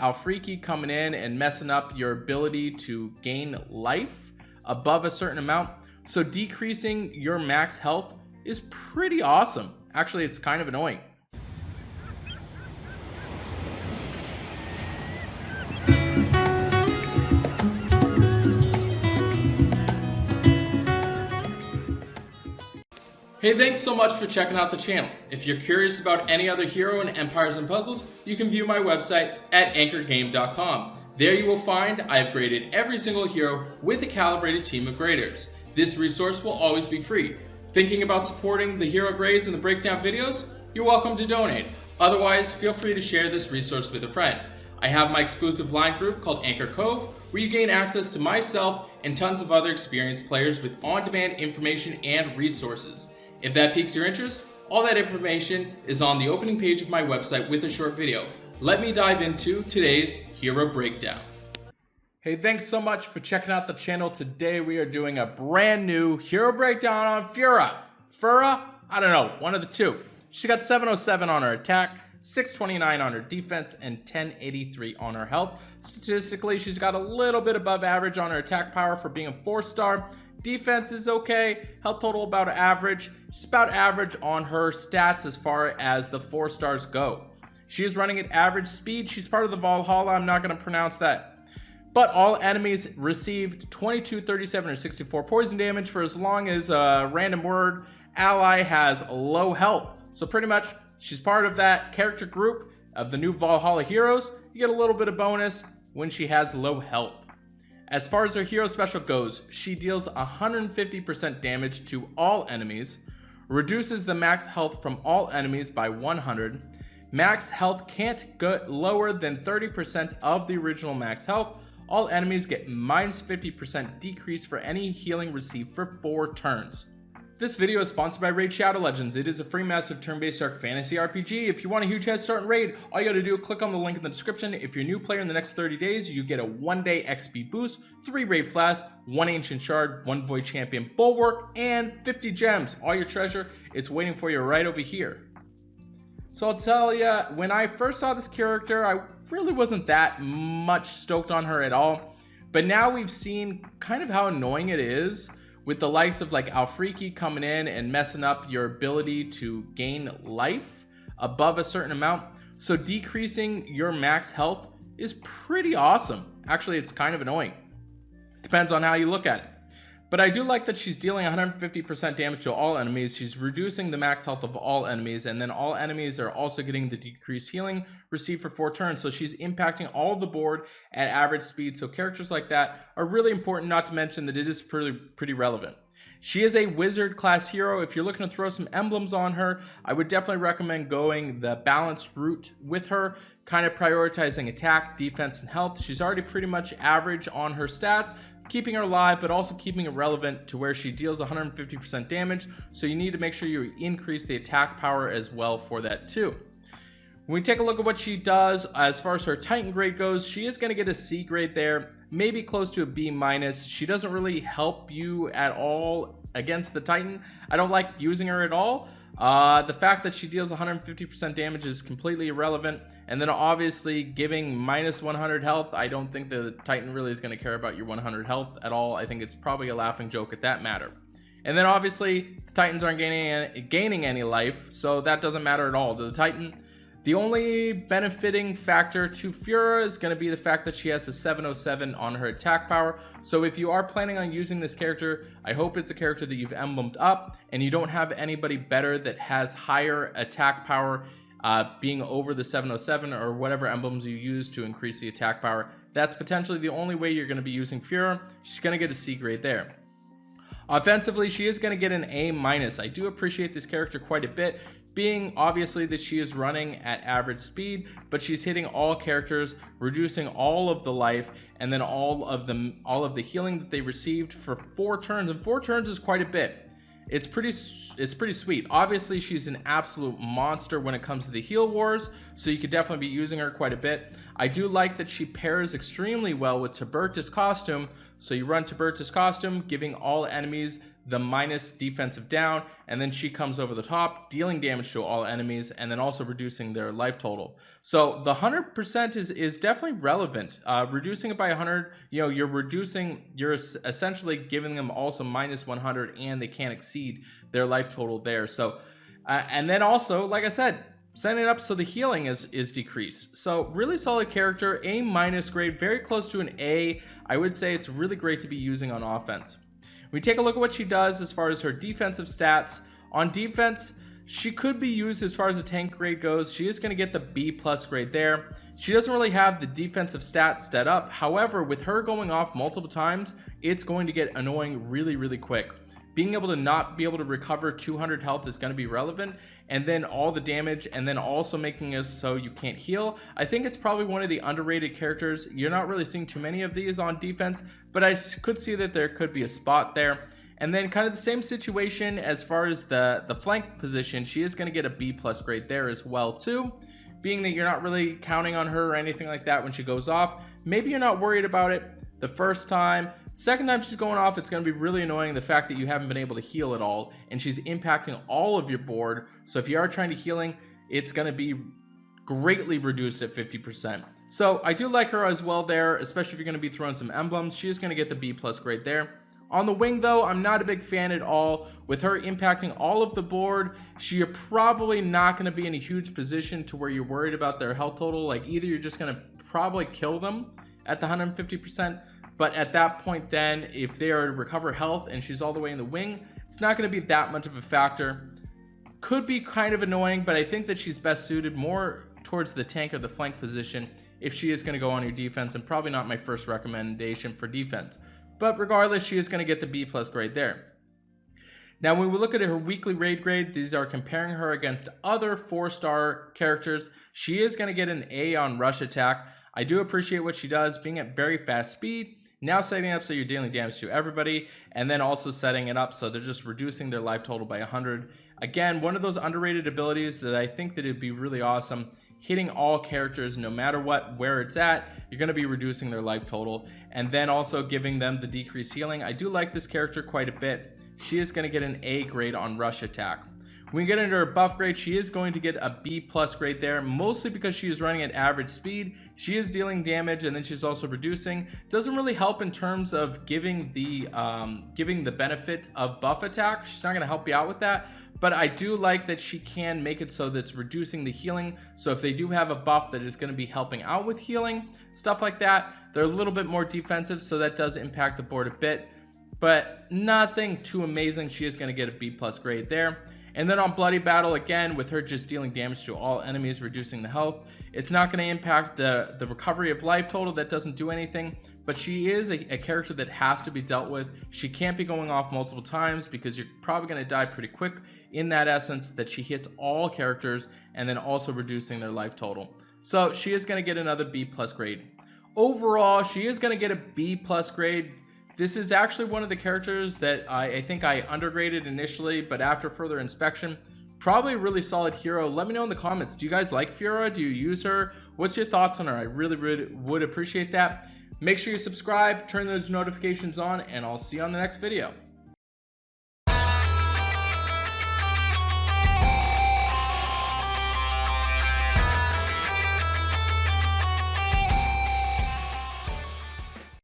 Alfreaky coming in and messing up your ability to gain life above a certain amount. So decreasing your max health is pretty awesome. Actually, it's kind of annoying. Hey, thanks so much for checking out the channel. If you're curious about any other hero in Empires and Puzzles, you can view my website at anchorgame.com. There you will find I have graded every single hero with a calibrated team of graders. This resource will always be free. Thinking about supporting the hero grades and the breakdown videos? You're welcome to donate. Otherwise, feel free to share this resource with a friend. I have my exclusive line group called Anchor Cove, where you gain access to myself and tons of other experienced players with on-demand information and resources. If that piques your interest, all that information is on the opening page of my website with a short video. Let me dive into today's hero breakdown. Hey, thanks so much for checking out the channel. Today we are doing a brand new hero breakdown on Fura. Fura? I don't know, one of the two. She's got 707 on her attack, 629 on her defense, and 1083 on her health. Statistically, she's got a little bit above average on her attack power for being a 4-star. Defense is okay, health total about average. She's about average on her stats as far as the 4 stars go. She is running at average speed. She's part of the Valhalla, I'm not going to pronounce that. But all enemies received 22, 37, or 64 poison damage for as long as a random word ally has low health. So pretty much, she's part of that character group of the new Valhalla heroes. You get a little bit of bonus when she has low health. As far as her hero special goes, she deals 150% damage to all enemies, reduces the max health from all enemies by 100. Max health can't go lower than 30% of the original max health. All enemies get minus 50% decrease for any healing received for 4 turns. This video is sponsored by Raid Shadow Legends. It is a free massive turn-based dark fantasy RPG. If you want a huge head start in Raid, all you gotta do is click on the link in the description. If you're a new player in the next 30 days, you get a 1-day XP boost, 3 Raid Flasks, 1 Ancient Shard, 1 Void Champion Bulwark, and 50 gems. All your treasure, it's waiting for you right over here. So I'll tell you, when I first saw this character, I really wasn't that much stoked on her at all. But now we've seen kind of how annoying it is with the likes of like Alfreaky coming in and messing up your ability to gain life above a certain amount. So decreasing your max health is pretty awesome. Actually, it's kind of annoying. Depends on how you look at it. But I do like that she's dealing 150% damage to all enemies. She's reducing the max health of all enemies, and then all enemies are also getting the decreased healing received for 4 turns. So she's impacting all the board at average speed. So characters like that are really important, not to mention that it is pretty relevant. She is a wizard class hero. If you're looking to throw some emblems on her, I would definitely recommend going the balanced route with her, kind of prioritizing attack, defense, and health. She's already pretty much average on her stats, keeping her alive, but also keeping it relevant to where she deals 150% damage. So you need to make sure you increase the attack power as well for that too. When we take a look at what she does, as far as her Titan grade goes, she is going to get a C grade there, maybe close to a B minus. She doesn't really help you at all against the Titan. I don't like using her at all. The fact that she deals 150% damage is completely irrelevant. And then obviously giving minus 100 health, I don't think the Titan really is going to care about your 100 health at all. I think it's probably a laughing joke at that matter. And then obviously the Titans aren't gaining any life, so that doesn't matter at all to the Titan. The only benefiting factor to Fura is going to be the fact that she has a 707 on her attack power. So if you are planning on using this character, I hope it's a character that you've emblemed up and you don't have anybody better that has higher attack power being over the 707 or whatever emblems you use to increase the attack power. That's potentially the only way you're going to be using Fura. She's going to get a C grade there. Offensively, she is going to get an A minus. I do appreciate this character quite a bit, being obviously that she is running at average speed, but she's hitting all characters, reducing all of the life, and then all of the healing that they received for 4 turns, and 4 turns is quite a bit. It's pretty sweet. Obviously, she's an absolute monster when it comes to the heal wars, so you could definitely be using her quite a bit. I do like that she pairs extremely well with Tibertus costume. So you run Tibertus costume, giving all enemies the minus defensive down, and then she comes over the top, dealing damage to all enemies, and then also reducing their life total. So the 100% is definitely relevant. Reducing it by 100, you're essentially giving them also minus 100, and they can't exceed their life total there. So, and then also, like I said, setting it up so the healing is decreased. So really solid character, A- grade, very close to an A. I would say it's really great to be using on offense. We take a look at what she does as far as her defensive stats. On defense, she could be used as far as the tank grade goes. She is going to get the B+ grade there. She doesn't really have the defensive stats set up. However, with her going off multiple times, it's going to get annoying really, really quick. Being able to not be able to recover 200 health is going to be relevant, and then all the damage, and then also making it so you can't heal. I think it's probably one of the underrated characters. You're not really seeing too many of these on defense, but I could see that there could be a spot there. And then kind of the same situation as far as the flank position. She is going to get a B+ grade there as well too, being that you're not really counting on her or anything like that when she goes off. Maybe you're not worried about it the first time. Second time she's going off, it's going to be really annoying, the fact that you haven't been able to heal at all, and she's impacting all of your board. So if you are trying to healing, it's going to be greatly reduced at 50%. So I do like her as well there, especially if you're going to be throwing some emblems. She is going to get the B+ grade there. On the wing though, I'm not a big fan at all. With her impacting all of the board, you're probably not going to be in a huge position to where you're worried about their health total. Like, either you're just going to probably kill them at the 150%, but at that point then, if they are to recover health and she's all the way in the wing, it's not going to be that much of a factor. Could be kind of annoying, but I think that she's best suited more towards the tank or the flank position if she is going to go on your defense, and probably not my first recommendation for defense. But regardless, she is going to get the B+ grade there. Now, when we look at her weekly raid grade, these are comparing her against other 4-star characters. She is going to get an A on rush attack. I do appreciate what she does, being at very fast speed. Now setting it up so you're dealing damage to everybody, and then also setting it up so they're just reducing their life total by 100. Again, one of those underrated abilities that I think that it'd be really awesome. Hitting all characters, no matter what, where it's at, you're going to be reducing their life total, and then also giving them the decreased healing. I do like this character quite a bit. She is going to get an A grade on rush attack. When we get into her buff grade, she is going to get a B+ grade there, mostly because she is running at average speed. She is dealing damage, and then she's also reducing. Doesn't really help in terms of giving the benefit of buff attack. She's not going to help you out with that, but I do like that she can make it so that it's reducing the healing. So if they do have a buff that is going to be helping out with healing, stuff like that, they're a little bit more defensive, so that does impact the board a bit, but nothing too amazing. She is going to get a B+ grade there. And then on Bloody Battle, again, with her just dealing damage to all enemies, reducing the health, it's not going to impact the recovery of life total. That doesn't do anything, but she is a character that has to be dealt with. She can't be going off multiple times, because you're probably going to die pretty quick in that essence that she hits all characters, and then also reducing their life total. So she is going to get another B+ grade. Overall, she is going to get a B+ grade. This is actually one of the characters that I think I undergraded initially, but after further inspection, probably a really solid hero. Let me know in the comments. Do you guys like Fura? Do you use her? What's your thoughts on her? I really would appreciate that. Make sure you subscribe, turn those notifications on, and I'll see you on the next video.